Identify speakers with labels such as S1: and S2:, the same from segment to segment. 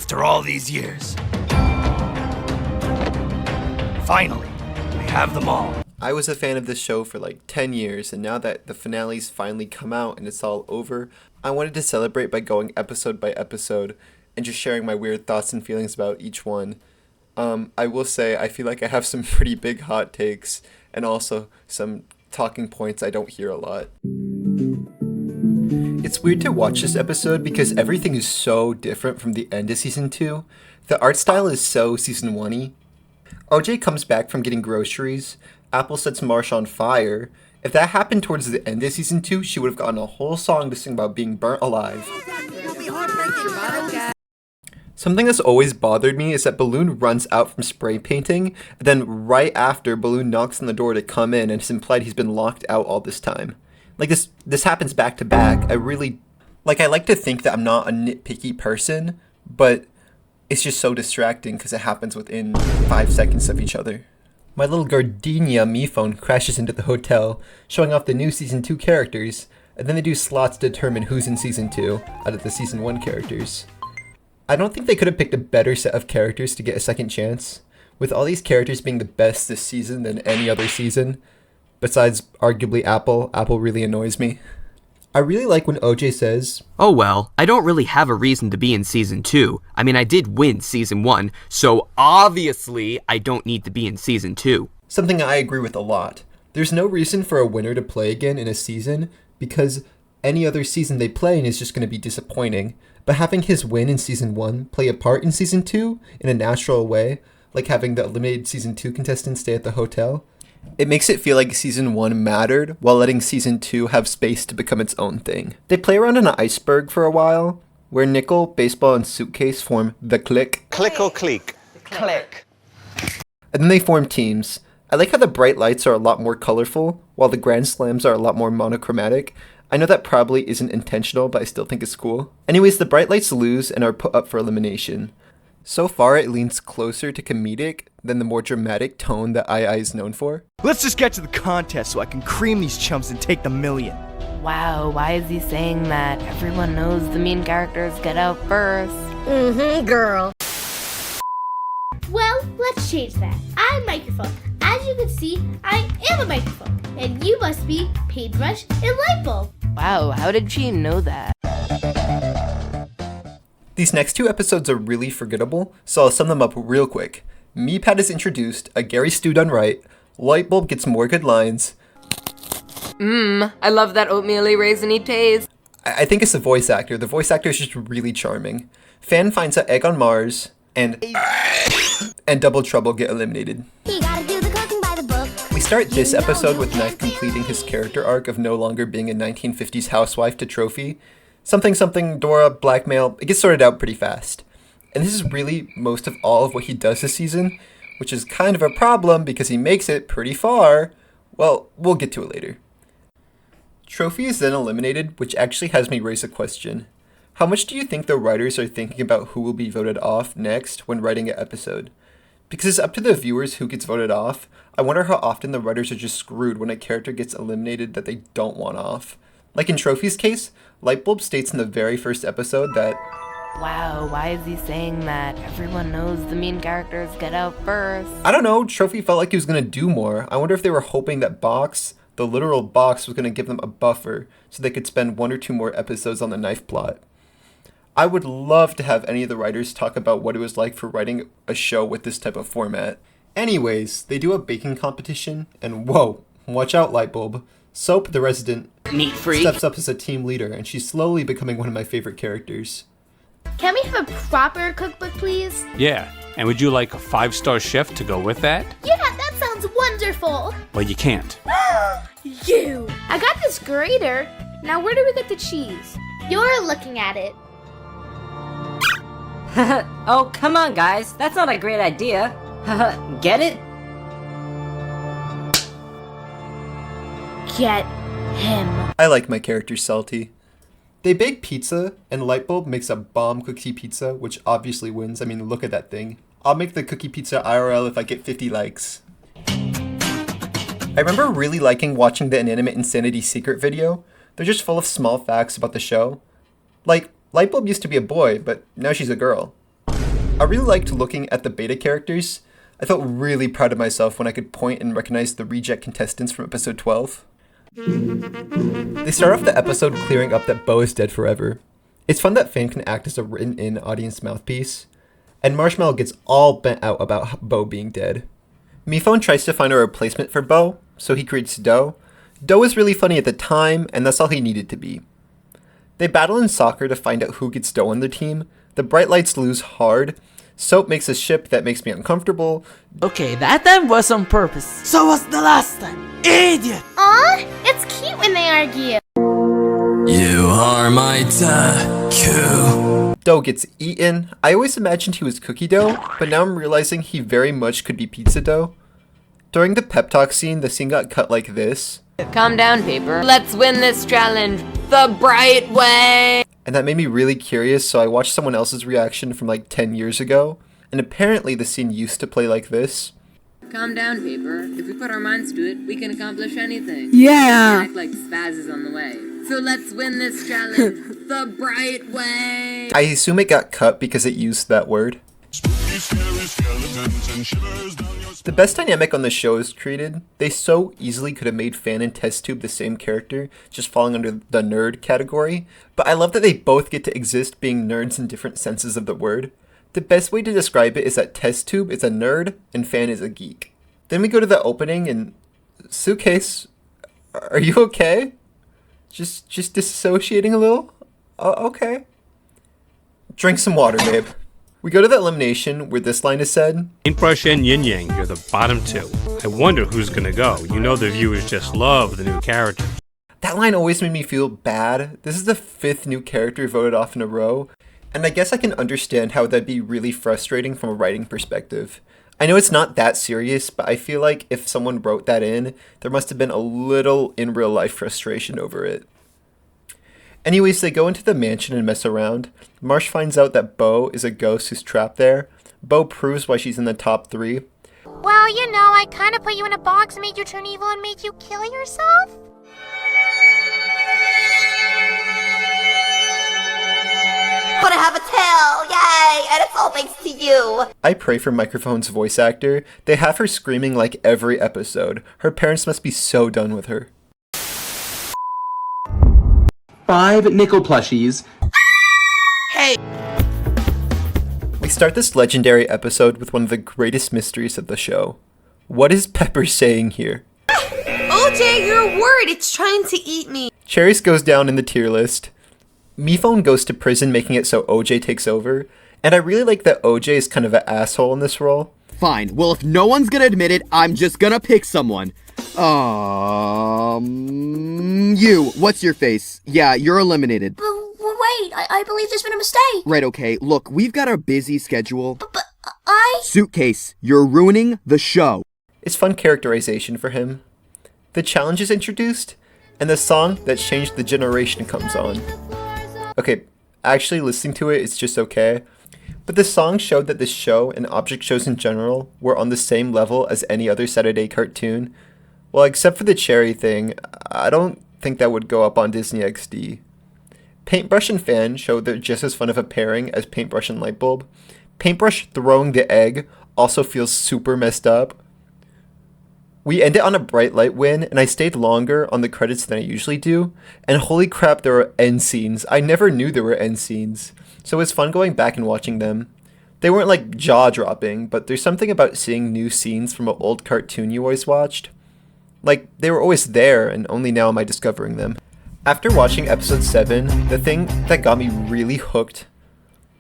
S1: After all these years. Finally, we have them all.
S2: I was a fan of this show for like 10 years, and now that the finale's finally come out and it's all over, I wanted to celebrate by going episode by episode and just sharing my weird thoughts and feelings about each one. I will say I feel like I have some pretty big hot takes and also some talking points I don't hear a lot. It's weird to watch this episode because everything is so different from the end of season 2. The art style is so season 1-y. OJ comes back from getting groceries. Apple sets Marsh on fire. If that happened towards the end of season 2, she would have gotten a whole song to sing about being burnt alive. Something that's always bothered me is that Balloon runs out from spray painting, and then right after, Balloon knocks on the door to come in, and it's implied he's been locked out all this time. Like, this happens back to back. I like to think that I'm not a nitpicky person, but it's just so distracting because it happens within 5 seconds of each other. My little gardenia Mephone crashes into the hotel, showing off the new Season 2 characters, and then they do slots to determine who's in Season 2 out of the Season 1 characters. I don't think they could have picked a better set of characters to get a second chance, with all these characters being the best this season than any other season. Besides, arguably, Apple really annoys me. I really like when OJ says,
S3: "Oh well, I don't really have a reason to be in Season 2. I mean, I did win Season 1, so obviously I don't need to be in Season 2.
S2: Something I agree with a lot. There's no reason for a winner to play again in a season, because any other season they play in is just going to be disappointing. But having his win in Season 1 play a part in Season 2 in a natural way, like having the eliminated Season 2 contestants stay at the hotel, it makes it feel like Season 1 mattered while letting Season 2 have space to become its own thing. They play around on an iceberg for a while, where Nickel, Baseball, and Suitcase form the clique.
S4: Click or clique? Click.
S2: And then they form teams. I like how the bright lights are a lot more colorful, while the Grand Slams are a lot more monochromatic. I know that probably isn't intentional, but I still think it's cool. Anyways, the bright lights lose and are put up for elimination. So far, it leans closer to comedic than the more dramatic tone that II is known for.
S5: Let's just get to the contest so I can cream these chumps and take the million.
S6: Wow, why is he saying that? Everyone knows the mean characters get out first.
S7: Girl.
S8: Well, let's change that. I'm Microphone. As you can see, I am a microphone. And you must be Paintbrush and Lightbulb.
S6: Wow, how did she know that?
S2: These next 2 episodes are really forgettable, so I'll sum them up real quick. Meepad is introduced, a Gary stew done right, Lightbulb gets more good lines.
S6: I love that oatmeal-y raisiny taste.
S2: I think it's the voice actor. The voice actor is just really charming. Fan finds out Egg on Mars, and Double Trouble get eliminated.
S7: You gotta do the cooking by the book.
S2: We start this episode with Knife completing his character arc of no longer being a 1950s housewife to Trophy. Something, Dora, blackmail, it gets sorted out pretty fast. And this is really most of all of what he does this season, which is kind of a problem because he makes it pretty far. Well, we'll get to it later. Trophy is then eliminated, which actually has me raise a question. How much do you think the writers are thinking about who will be voted off next when writing an episode? Because it's up to the viewers who gets voted off. I wonder how often the writers are just screwed when a character gets eliminated that they don't want off. Like in Trophy's case, Lightbulb states in the very first episode that,
S6: Wow, why is he saying that? Everyone knows the mean characters get out first.
S2: I don't know, Trophy felt like he was going to do more. I wonder if they were hoping that Box, the literal Box, was going to give them a buffer so they could spend 1 or 2 more episodes on the knife plot. I would love to have any of the writers talk about what it was like for writing a show with this type of format. Anyways, they do a baking competition, and whoa, watch out Lightbulb. Soap, the resident,
S3: Neat freak.
S2: steps up as a team leader, and she's slowly becoming one of my favorite characters.
S8: Can we have a proper cookbook, please?
S9: Yeah, and would you like a 5-star chef to go with that?
S8: Yeah, that sounds wonderful.
S9: Well, you can't.
S8: You! I got this grater. Now where do we get the cheese? You're looking at it.
S7: Oh, come on, guys. That's not a great idea. Get it?
S8: Get him.
S2: I like my characters salty. They bake pizza, and Lightbulb makes a bomb cookie pizza, which obviously wins. I mean, look at that thing. I'll make the cookie pizza IRL if I get 50 likes. I remember really liking watching the Inanimate Insanity secret video. They're just full of small facts about the show. Like, Lightbulb used to be a boy, but now she's a girl. I really liked looking at the beta characters. I felt really proud of myself when I could point and recognize the reject contestants from episode 12. They start off the episode clearing up that Bo is dead forever. It's fun that Fan can act as a written-in audience mouthpiece. And Marshmallow gets all bent out about Bo being dead. Mephone tries to find a replacement for Bo, so he creates Doe. Doe is really funny at the time, and that's all he needed to be. They battle in soccer to find out who gets Doe on the team. The Bright Lights lose hard. Soap makes a ship that makes me uncomfortable.
S10: Okay, that time was on purpose. So was the last time. Idiot!
S8: Aw, it's cute when they argue.
S1: You are my taku.
S2: Doe gets eaten. I always imagined he was cookie dough, but now I'm realizing he very much could be pizza dough. During the pep talk scene, the scene got cut like this.
S6: Calm down, Paper. Let's win this challenge the bright way.
S2: And that made me really curious, so I watched someone else's reaction from like 10 years ago. And apparently the scene used to play like this.
S6: Calm down, Paper. If we put our minds to it, we can accomplish anything.
S10: Yeah!
S6: Act like Spaz is on the way. So let's win this challenge the bright way.
S2: I assume it got cut because it used that word. The best dynamic on the show is created. They so easily could have made Fan and Test Tube the same character, just falling under the nerd category. But I love that they both get to exist being nerds in different senses of the word. The best way to describe it is that Test Tube is a nerd and Fan is a geek. Then we go to the opening and... Suitcase, are you okay? Just dissociating a little? Oh, okay. Drink some water, babe. We go to the elimination where this line is said.
S9: Paintbrush and Yin Yang, you're the bottom two. I wonder who's gonna go. You know the viewers just love the new characters.
S2: That line always made me feel bad. This is the 5th new character voted off in a row. And I guess I can understand how that'd be really frustrating from a writing perspective. I know it's not that serious, but I feel like if someone wrote that in, there must have been a little in real life frustration over it. Anyways, they go into the mansion and mess around. Marsh finds out that Bo is a ghost who's trapped there. Bo proves why she's in the top 3.
S8: Well, you know, I kind of put you in a box, made you turn evil, and made you kill yourself.
S11: But I have a tail, yay! And it's all thanks to you!
S2: I pray for Microphone's voice actor. They have her screaming like every episode. Her parents must be so done with her.
S12: 5 nickel plushies.
S10: Hey!
S2: We start this legendary episode with one of the greatest mysteries of the show. What is Pepper saying here?
S11: OJ, you're a word! It's trying to eat me!
S2: Cherries goes down in the tier list. Mephone goes to prison, making it so OJ takes over. And I really like that OJ is kind of an asshole in this role.
S13: Fine. Well, if no one's gonna admit it, I'm just gonna pick someone. You. What's your face? Yeah, you're eliminated.
S11: But wait, I believe there's been a mistake.
S13: Right, okay. Look, we've got our busy schedule.
S11: But I...
S13: Suitcase, you're ruining the show.
S2: It's fun characterization for him. The challenge is introduced, and the song that changed the generation comes on. Okay, actually listening to it, it's just okay. But the song showed that this show, and object shows in general, were on the same level as any other Saturday cartoon. Well, except for the cherry thing, I don't think that would go up on Disney XD. Paintbrush and Fan showed they're just as fun of a pairing as Paintbrush and Lightbulb. Paintbrush throwing the egg also feels super messed up. We ended on a bright light win, and I stayed longer on the credits than I usually do. And holy crap, there were end scenes. I never knew there were end scenes. So it was fun going back and watching them. They weren't like jaw-dropping, but there's something about seeing new scenes from an old cartoon you always watched. Like, they were always there, and only now am I discovering them. After watching episode 7, the thing that got me really hooked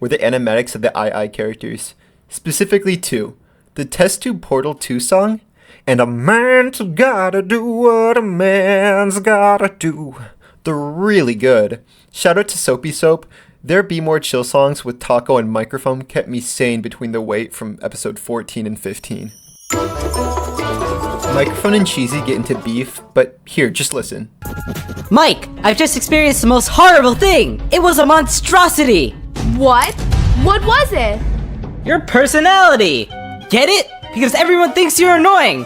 S2: were the animatics of the II characters. Specifically 2. The Test Tube Portal 2 song, and a man's gotta do what a man's gotta do. They're really good. Shout out to Soapy Soap. Their Be More Chill songs with Taco and Microphone kept me sane between the wait from episode 14 and 15. Microphone and Cheesy get into beef, but here, just listen.
S7: Mike, I've just experienced the most horrible thing! It was a monstrosity!
S8: What? What was it?
S7: Your personality! Get it? Because everyone thinks you're annoying!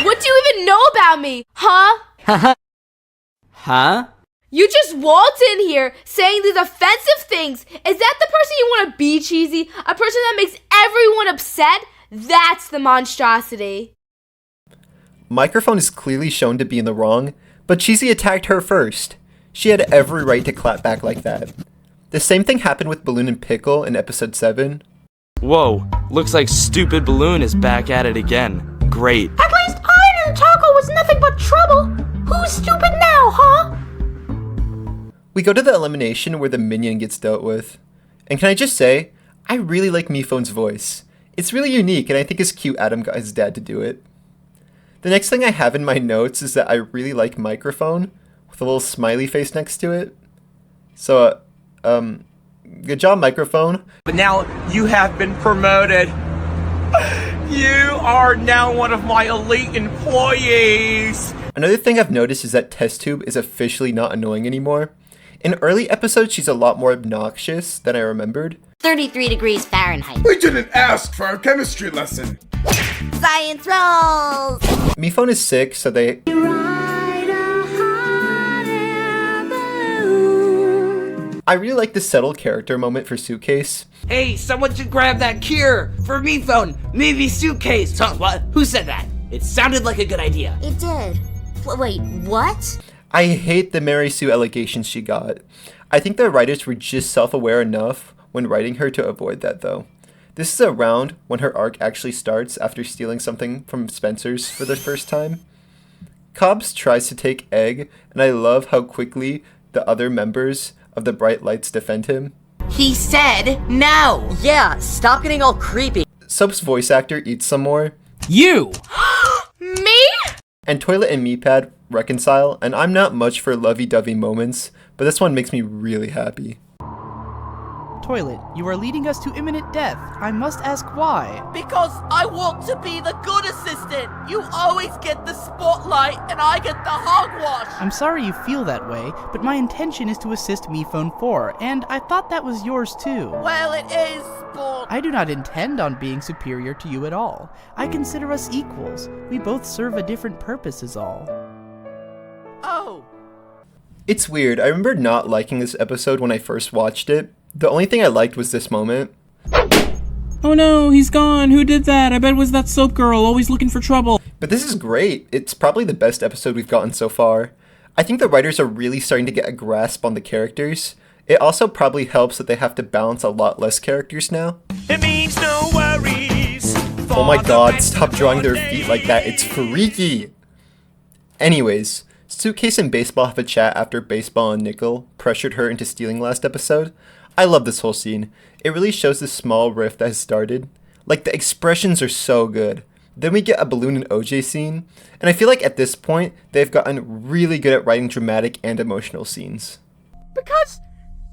S8: What do you even know about me? Huh?
S7: Huh?
S8: You just waltz in here saying these offensive things. Is that the person you want to be, Cheesy? A person that makes everyone upset? That's the monstrosity.
S2: Microphone is clearly shown to be in the wrong, but Cheesy attacked her first. She had every right to clap back like that. The same thing happened with Balloon and Pickle in episode 7.
S10: Whoa, looks like Stupid Balloon is back at it again. Great.
S14: At least I knew Taco was nothing but trouble. Who's stupid now, huh?
S2: We go to the elimination where the minion gets dealt with. And can I just say, I really like Mephone's voice. It's really unique, and I think it's cute Adam got his dad to do it. The next thing I have in my notes is that I really like Microphone, with a little smiley face next to it. So, good job, Microphone.
S15: But now you have been promoted. You are now one of my elite employees.
S2: Another thing I've noticed is that Test Tube is officially not annoying anymore. In early episodes, she's a lot more obnoxious than I remembered.
S11: 33 degrees Fahrenheit.
S16: We didn't ask for a chemistry lesson.
S11: Science rolls.
S2: Mephone is sick, so they... I really like the settled character moment for Suitcase.
S15: Hey, someone should grab that cure for Mephone. Maybe Suitcase.
S17: Huh, what? Who said that? It sounded like a good idea.
S11: It did. Wait, what?
S2: I hate the Mary Sue allegations she got. I think the writers were just self-aware enough when writing her to avoid that, though. This is around when her arc actually starts after stealing something from Spencer's for the first time. Cobbs tries to take Egg, and I love how quickly the other members of the Bright Lights defend him.
S17: He said no.
S7: Yeah, stop getting all creepy.
S2: Soap's voice actor eats some more.
S17: You!
S8: Me?
S2: And Toilet and Meatpad reconcile, and I'm not much for lovey-dovey moments, but this one makes me really happy.
S5: Toilet, you are leading us to imminent death. I must ask why.
S10: Because I want to be the good assistant. You always get the spotlight and I get the hogwash.
S5: I'm sorry you feel that way, but my intention is to assist Mephone 4, and I thought that was yours too.
S10: Well, it is sport.
S5: I do not intend on being superior to you at all. I consider us equals. We both serve a different purpose is all.
S10: Oh.
S2: It's weird. I remember not liking this episode when I first watched it. The only thing I liked was this moment.
S18: Oh no, he's gone. Who did that? I bet it was that soap girl, always looking for trouble.
S2: But this is great. It's probably the best episode we've gotten so far. I think the writers are really starting to get a grasp on the characters. It also probably helps that they have to balance a lot less characters now.
S15: It means no worries.
S2: Oh my god, stop drawing their feet like that. It's freaky. Anyways, Suitcase and Baseball have a chat after Baseball and Nickel pressured her into stealing last episode. I love this whole scene. It really shows the small rift that has started. Like, the expressions are so good. Then we get a Balloon and OJ scene, and I feel like at this point, they've gotten really good at writing dramatic and emotional scenes.
S14: Because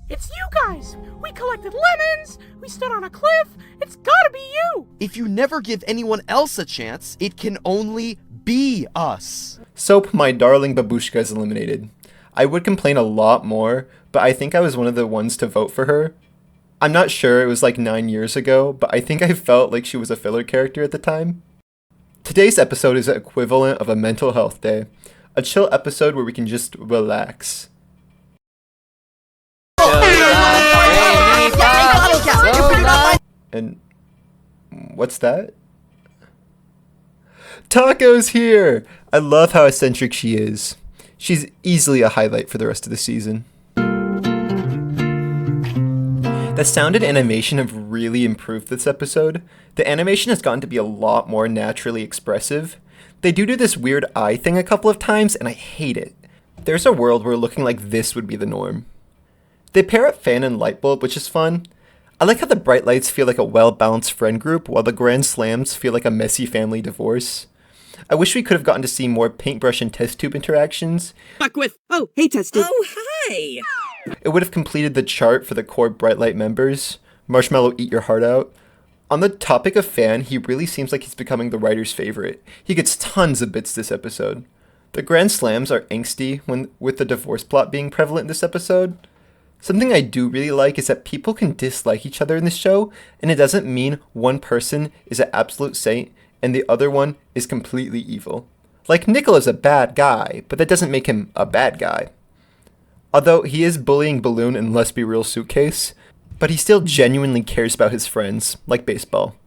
S14: it's you guys. We collected lemons. We stood on a cliff. It's gotta be you.
S13: If you never give anyone else a chance, it can only be us.
S2: Soap, my darling babushka, is eliminated. I would complain a lot more, but I think I was one of the ones to vote for her. I'm not sure, it was like 9 years ago, but I think I felt like she was a filler character at the time. Today's episode is the equivalent of a mental health day. A chill episode where we can just relax. And what's that? Taco's here! I love how eccentric she is. She's easily a highlight for the rest of the season. The sound and animation have really improved this episode. The animation has gotten to be a lot more naturally expressive. They do this weird eye thing a couple of times, and I hate it. There's a world where looking like this would be the norm. They pair up Fan and Lightbulb, which is fun. I like how the Bright Lights feel like a well-balanced friend group, while the Grand Slams feel like a messy family divorce. I wish we could have gotten to see more Paintbrush and Test Tube interactions.
S18: Back with, oh, hey, Test Tube.
S17: Oh, hi.
S2: It would have completed the chart for the core Bright Light members. Marshmallow, eat your heart out. On the topic of Fan, he really seems like he's becoming the writer's favorite. He gets tons of bits this episode. The Grand Slams are angsty with the divorce plot being prevalent in this episode. Something I do really like is that people can dislike each other in this show, and it doesn't mean one person is an absolute saint and the other one is completely evil. Like, Nickel is a bad guy, but that doesn't make him a bad guy. Although he is bullying Balloon and Let's Be Real Suitcase, but he still genuinely cares about his friends, like baseball.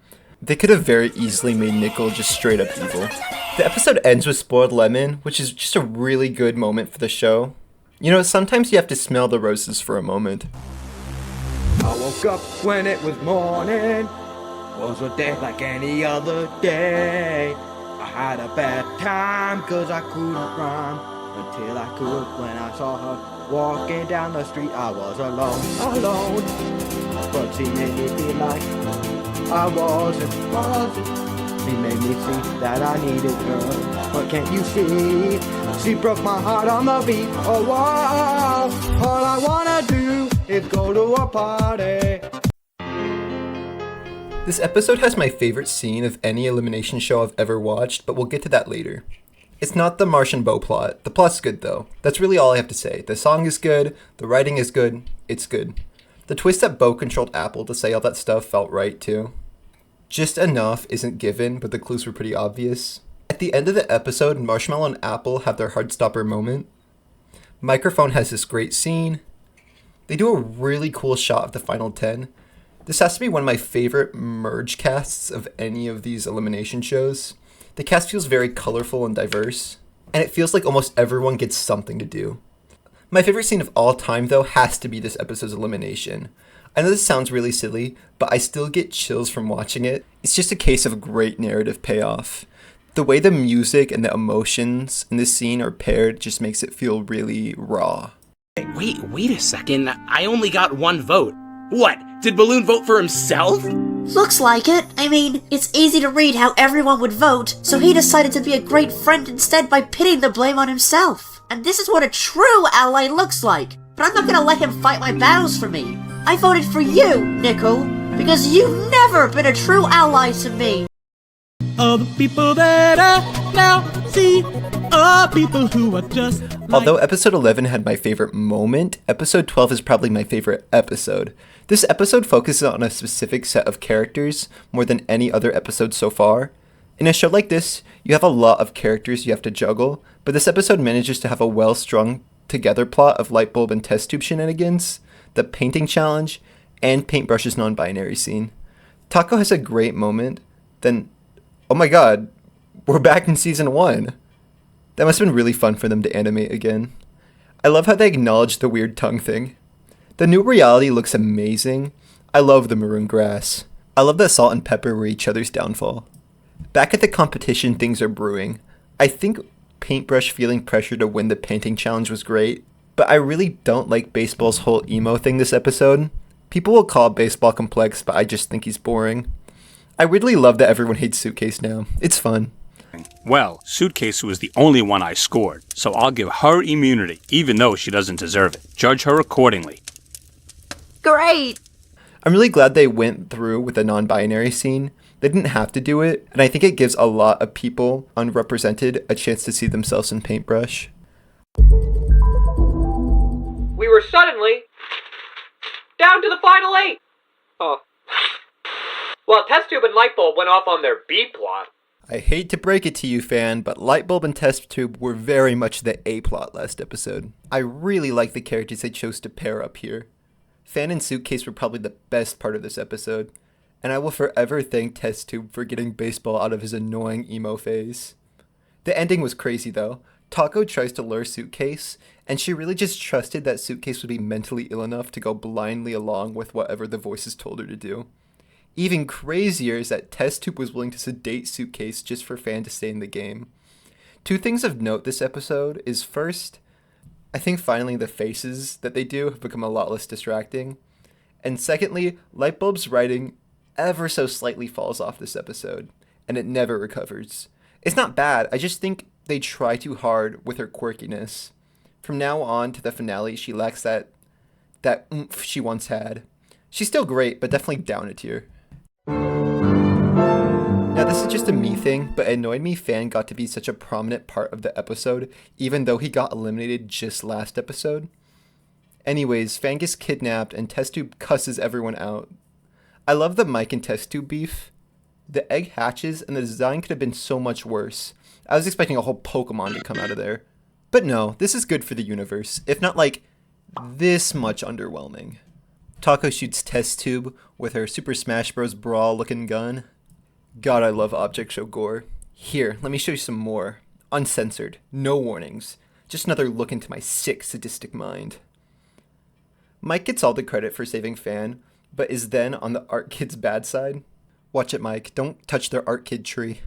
S2: They could have very easily made Nickel just straight up evil. The episode ends with Spoiled Lemon, which is just a really good moment for the show. You know, sometimes you have to smell the roses for a moment.
S19: I woke up when it was morning. Was a day like any other day. I had a bad time cause I couldn't rhyme until I could when I saw her walking down the street. I was alone, but she made me feel like I wasn't. She made me see that I needed her, but can't you see? She broke my heart on the beat. Oh wow, all I wanna do is go to a party.
S2: This episode has my favorite scene of any elimination show I've ever watched, but we'll get to that later. It's not the Martian Bow plot. The plot's good though. That's really all I have to say. The song is good, the writing is good, it's good. The twist that Bo controlled Apple to say all that stuff felt right too. Just enough isn't given, but the clues were pretty obvious. At the end of the episode, Marshmallow and Apple have their Heartstopper moment. Microphone has this great scene. They do a really cool shot of the final 10. This has to be one of my favorite merge casts of any of these elimination shows. The cast feels very colorful and diverse, and it feels like almost everyone gets something to do. My favorite scene of all time, though, has to be this episode's elimination. I know this sounds really silly, but I still get chills from watching it. It's just a case of great narrative payoff. The way the music and the emotions in this scene are paired just makes it feel really raw.
S17: Wait a second. I only got one vote. What? Did Balloon vote for himself?
S11: Looks like it. I mean, it's easy to read how everyone would vote, so he decided to be a great friend instead by pinning the blame on himself. And this is what a true ally looks like. But I'm not gonna let him fight my battles for me. I voted for you, Nickel, because you've never been a true ally to me.
S18: All the people that I now see are people who are just like...
S2: Although episode 11 had my favorite moment, episode 12 is probably my favorite episode. This episode focuses on a specific set of characters more than any other episode so far. In a show like this, you have a lot of characters you have to juggle, but this episode manages to have a well-strung together plot of Lightbulb and test tube shenanigans, the painting challenge, and Paintbrush's non-binary scene. Taco has a great moment, then, oh my god, we're back in season 1. That must have been really fun for them to animate again. I love how they acknowledge the weird tongue thing. The new reality looks amazing. I love the maroon grass. I love that Salt and Pepper were each other's downfall. Back at the competition, things are brewing. I think Paintbrush feeling pressure to win the painting challenge was great, but I really don't like Baseball's whole emo thing this episode. People will call Baseball complex, but I just think he's boring. I really love that everyone hates Suitcase now. It's fun.
S9: Well, Suitcase was the only one I scored, so I'll give her immunity, even though she doesn't deserve it. Judge her accordingly.
S8: Great!
S2: I'm really glad they went through with the non-binary scene. They didn't have to do it, and I think it gives a lot of people unrepresented a chance to see themselves in Paintbrush.
S15: We were suddenly down to the final 8. Oh. Well, Test Tube and Lightbulb went off on their B plot.
S2: I hate to break it to you, fan, but Lightbulb and Test Tube were very much the A-plot last episode. I really like the characters they chose to pair up here. Fan and Suitcase were probably the best part of this episode, and I will forever thank Test Tube for getting Baseball out of his annoying emo phase. The ending was crazy though. Taco tries to lure Suitcase, and she really just trusted that Suitcase would be mentally ill enough to go blindly along with whatever the voices told her to do. Even crazier is that Test Tube was willing to sedate Suitcase just for Fan to stay in the game. Two things of note this episode is first, I think finally the faces that they do have become a lot less distracting. And secondly, Lightbulb's writing ever so slightly falls off this episode, and it never recovers. It's not bad, I just think they try too hard with her quirkiness. From now on to the finale, she lacks that oomph she once had. She's still great, but definitely down a tier. Now this is just a me thing, but it annoyed me Fan got to be such a prominent part of the episode, even though he got eliminated just last episode. Anyways, Fan gets kidnapped and Test Tube cusses everyone out. I love the Mike and Test Tube beef. The egg hatches and the design could have been so much worse. I was expecting a whole Pokemon to come out of there. But no, this is good for the universe. If not like this much underwhelming. Taco shoots test tube with her Super Smash Bros. Brawl looking gun. God, I love object show gore. Here, let me show you some more. Uncensored, no warnings. Just another look into my sick, sadistic mind. Mike gets all the credit for saving Fan, but is then on the art kid's bad side. Watch it, Mike. Don't touch their art kid tree.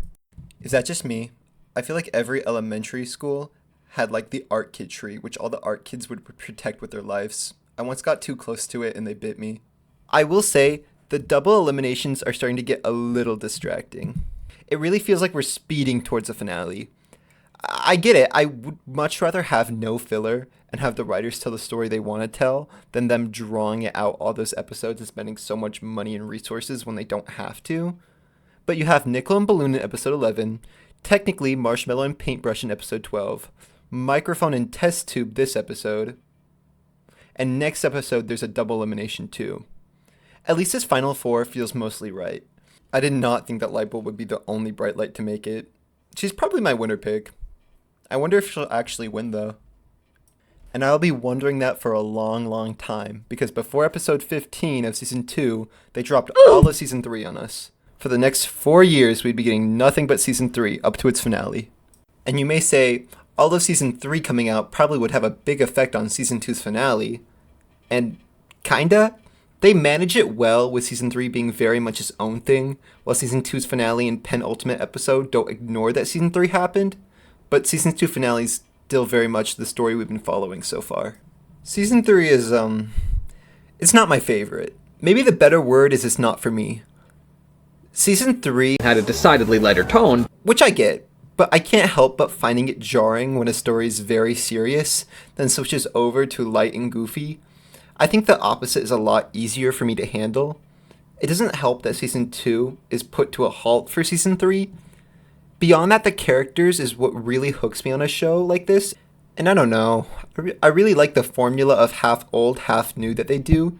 S2: Is that just me? I feel like every elementary school had like the art kid tree, which all the art kids would protect with their lives. I once got too close to it and they bit me. I will say, the double eliminations are starting to get a little distracting. It really feels like we're speeding towards a finale. I get it. I would much rather have no filler and have the writers tell the story they want to tell than them drawing it out all those episodes and spending so much money and resources when they don't have to. But you have Nickel and Balloon in episode 11, technically Marshmallow and Paintbrush in episode 12, Microphone and Test Tube this episode, and next episode there's a double elimination too. At least this final four feels mostly right. I did not think that Lightbulb would be the only bright light to make it. She's probably my winner pick. I wonder if she'll actually win though. And I'll be wondering that for a long, long time, because before episode 15 of season 2, they dropped all of season 3 on us. For the next 4 years, we'd be getting nothing but season 3 up to its finale. And you may say, all of season 3 coming out probably would have a big effect on season 2's finale. And kinda. They manage it well with season 3 being very much its own thing, while season 2's finale and penultimate episode don't ignore that season 3 happened. But season 2 finale's still very much the story we've been following so far. Season 3 is, it's not my favorite. Maybe the better word is it's not for me. Season 3 had a decidedly lighter tone, which I get, but I can't help but finding it jarring when a story is very serious, then switches over to light and goofy. I think the opposite is a lot easier for me to handle. It doesn't help that season 2 is put to a halt for season 3. Beyond that, the characters is what really hooks me on a show like this. And I don't know, I really like the formula of half old, half new that they do.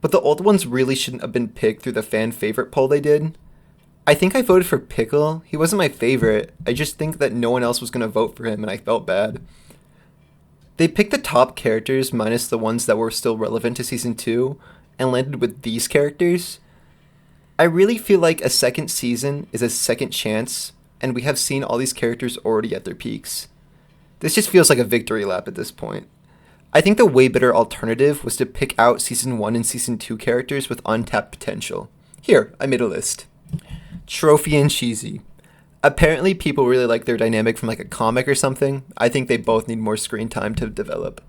S2: But the old ones really shouldn't have been picked through the fan favorite poll they did. I think I voted for Pickle. He wasn't my favorite. I just think that no one else was going to vote for him and I felt bad. They picked the top characters minus the ones that were still relevant to season 2 and landed with these characters. I really feel like a second season is a second chance, and we have seen all these characters already at their peaks. This just feels like a victory lap at this point. I think the way better alternative was to pick out season 1 and season 2 characters with untapped potential. Here, I made a list. Trophy and Cheesy. Apparently people really like their dynamic from like a comic or something. I think they both need more screen time to develop.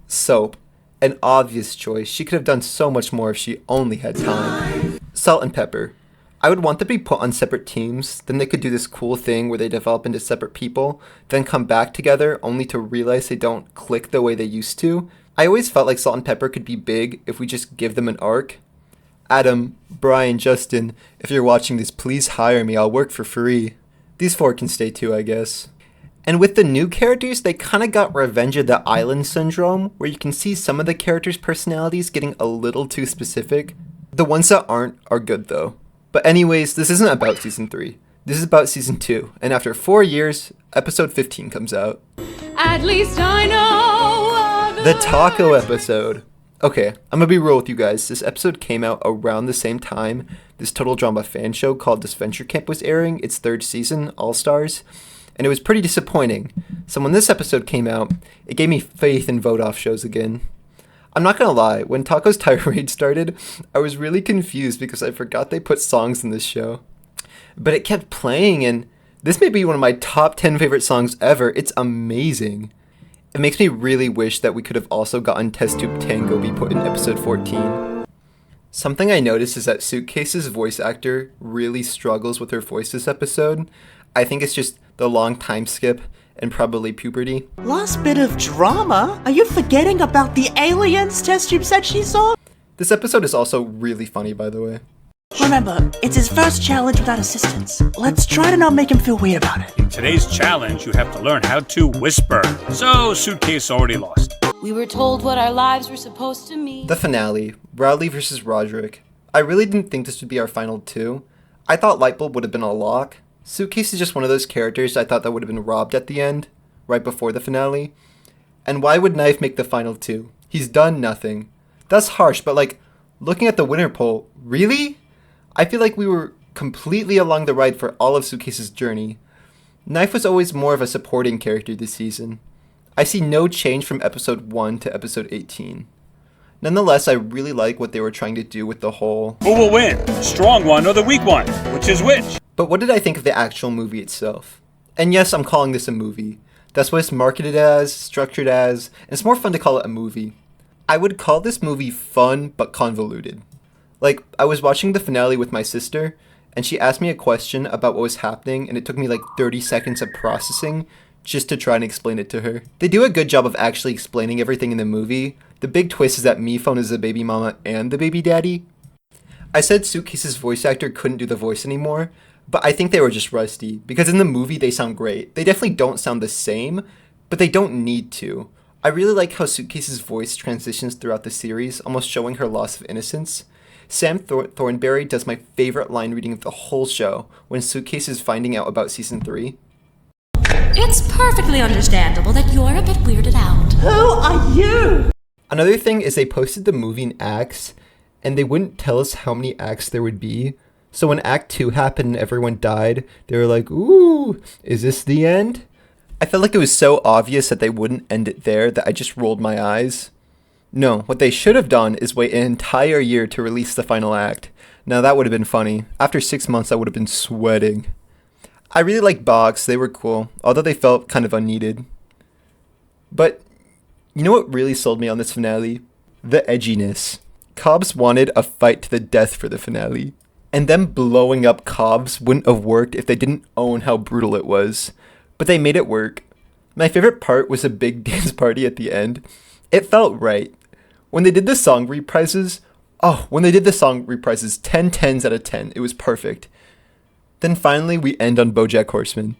S2: Soap. An obvious choice. She could have done so much more if she only had time. Salt and Pepper. I would want them to be put on separate teams, then they could do this cool thing where they develop into separate people, then come back together only to realize they don't click the way they used to. I always felt like Salt and Pepper could be big if we just give them an arc. Adam, Brian, Justin, if you're watching this, please hire me, I'll work for free. These 4 can stay too, I guess. And with the new characters, they kinda got Revenge of the Island syndrome, where you can see some of the characters' personalities getting a little too specific. The ones that aren't are good though. But anyways, this isn't about season 3. This is about season 2, and after 4 years, episode 15 comes out.
S20: At least I know
S2: The taco episode. Okay, I'm gonna be real with you guys. This episode came out around the same time this Total Drama fan show called Disventure Camp was airing, its 3rd season, All Stars, and it was pretty disappointing. So when this episode came out, it gave me faith in vote-off shows again. I'm not gonna lie, when Taco's tirade started, I was really confused because I forgot they put songs in this show. But it kept playing, and this may be one of my top 10 favorite songs ever. It's amazing. It makes me really wish that we could have also gotten Test Tube Tango be put in episode 14. Something I noticed is that Suitcase's voice actor really struggles with her voice this episode. I think it's just the long time skip and probably puberty.
S14: Last bit of drama? Are you forgetting about the aliens Test Tube said she saw?
S2: This episode is also really funny, by the way.
S14: Remember, it's his first challenge without assistance. Let's try to not make him feel weird about it.
S9: In today's challenge, you have to learn how to whisper. So, Suitcase already lost.
S20: We were told what our lives were supposed to mean.
S2: The finale, Rowley versus Roderick. I really didn't think this would be our final 2. I thought Lightbulb would have been a lock. Suitcase is just one of those characters I thought that would have been robbed at the end, right before the finale. And why would Knife make the final 2? He's done nothing. That's harsh, but like, looking at the winner poll, really? I feel like we were completely along the ride for all of Suitcase's journey. Knife was always more of a supporting character this season. I see no change from episode 1 to episode 18. Nonetheless, I really like what they were trying to do with the whole
S9: Who will win? The strong one or the weak one? Which is which?
S2: But what did I think of the actual movie itself? And yes, I'm calling this a movie. That's what it's marketed as, structured as, and it's more fun to call it a movie. I would call this movie fun but convoluted. Like, I was watching the finale with my sister, and she asked me a question about what was happening, and it took me like 30 seconds of processing just to try and explain it to her. They do a good job of actually explaining everything in the movie. The big twist is that Mephone is the baby mama and the baby daddy. I said Suitcase's voice actor couldn't do the voice anymore, but I think they were just rusty, because in the movie they sound great. They definitely don't sound the same, but they don't need to. I really like how Suitcase's voice transitions throughout the series, almost showing her loss of innocence. Sam Thornberry does my favorite line reading of the whole show when Suitcase is finding out about season 3.
S20: It's perfectly understandable that you're a bit weirded out.
S10: Who are you?
S2: Another thing is they posted the movie in acts, and they wouldn't tell us how many acts there would be. So when Act 2 happened and everyone died, they were like, ooh, is this the end? I felt like it was so obvious that they wouldn't end it there that I just rolled my eyes. No, what they should have done is wait an entire year to release the final act. Now that would have been funny. After 6 months, I would have been sweating. I really liked Box, they were cool, although they felt kind of unneeded. But you know what really sold me on this finale? The edginess. Cobbs wanted a fight to the death for the finale. And them blowing up Cobbs wouldn't have worked if they didn't own how brutal it was. But they made it work. My favorite part was a big dance party at the end. It felt right. When they did the song reprises, 10 tens out of 10. It was perfect. Then finally we end on BoJack Horseman.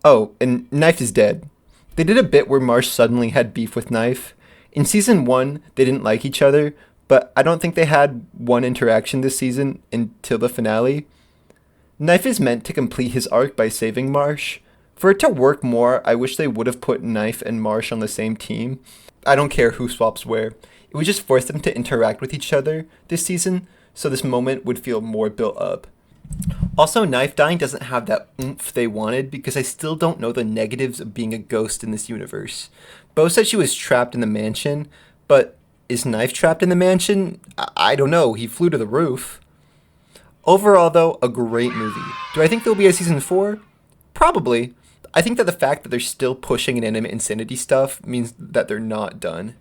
S2: Oh, and Knife is dead. They did a bit where Marsh suddenly had beef with Knife. In season 1, they didn't like each other, but I don't think they had one interaction this season until the finale. Knife is meant to complete his arc by saving Marsh. For it to work more, I wish they would have put Knife and Marsh on the same team. I don't care who swaps where. It would just force them to interact with each other this season, so this moment would feel more built up. Also, Knife dying doesn't have that oomph they wanted because I still don't know the negatives of being a ghost in this universe. Bo said she was trapped in the mansion, but is Knife trapped in the mansion? I don't know, he flew to the roof. Overall though, a great movie. Do I think there'll be a season 4? Probably. I think that the fact that they're still pushing inanimate insanity stuff means that they're not done.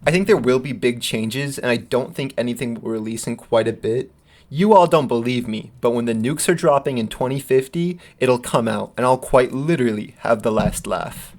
S2: I think there will be big changes, and I don't think anything will release in quite a bit. You all don't believe me, but when the nukes are dropping in 2050, it'll come out, and I'll quite literally have the last laugh.